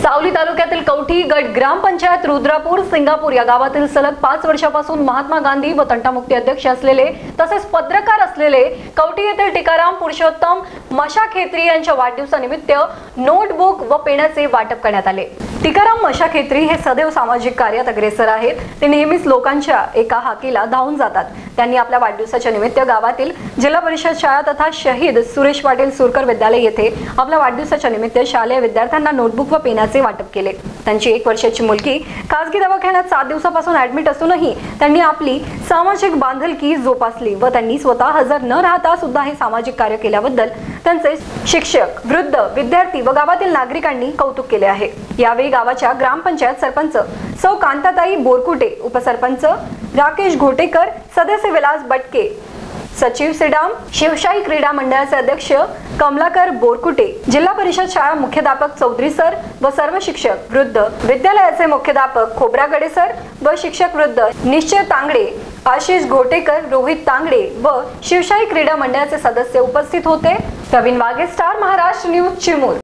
सावली तालुक्यातील कवठी गट ग्रामपंचायत रुद्रापूर सिंगापूर या गावातील सलग 5 वर्षापासून महात्मा गांधी व तंटामुक्ती अध्यक्ष असलेले तसेच पत्रकार असलेले कवठी येथील टिकाराम पुरुषोत्तम मशाखेत्री यांच्या वाढदिवसानिमित्त नोटबुक व पेनाचे वाटप करण्यात आले। टिकाराम मशाखेत्री हे सदैव सामाजिक कार्यात अग्रेसर आहेत। ते नेहमीच लोकांच्या एका हाकेला धावून जातात। त्यांनी आपल्या वाढदिवसाच्या निमित्त गावातील जिल्हा परिषद शाळा तथा शहीद सुरेश पाटील सुरकर विद्यालय येथे आपल्या वाढदिवसाच्या निमित्त शालेय विद्यार्थ्यांना नोटबुक व पेनाचे वाटप केले। त्यांची 1 वर्षाची मुलगी खासगी दवाखान्यात 7 दिवसापासून ऍडमिट असूनही त्यांनी आपली सामाजिक बांधिलकी जोपासली व त्यांनी स्वतः हजर न राहता सुद्धा हे सामाजिक कार्य केल्याबद्दल त्यांचे शिक्षक, वृद्ध, विद्यार्थी व गावातील नागरिकांनी कौतुक केले आहे। यावेळी गावाच्या ग्रामपंचायत सरपंच सौ कांताताई बोरकुटे, उपसरपंच राकेश घोटेकर, सदस्य विलास बटके, सचिव सिडाम, शिवशाही क्रीडा मंडळाचे अध्यक्ष कमलाकर बोरकुटे, जिल्हा परिषद शाळा मुख्याध्यापक चौधरी सर व सर्व शिक्षक वृद्ध, विद्यालयाचे मुख्याध्यापक खोब्रागडे सर व शिक्षक वृद्ध निश्चय तांगडे, आशिष घोटेकर, रोहित तांगडे व शिवशाही क्रीडा मंडळाचे सदस्य उपस्थित होते। प्रवीण वागे, स्टार महाराष्ट्र न्यूज, चिमूर।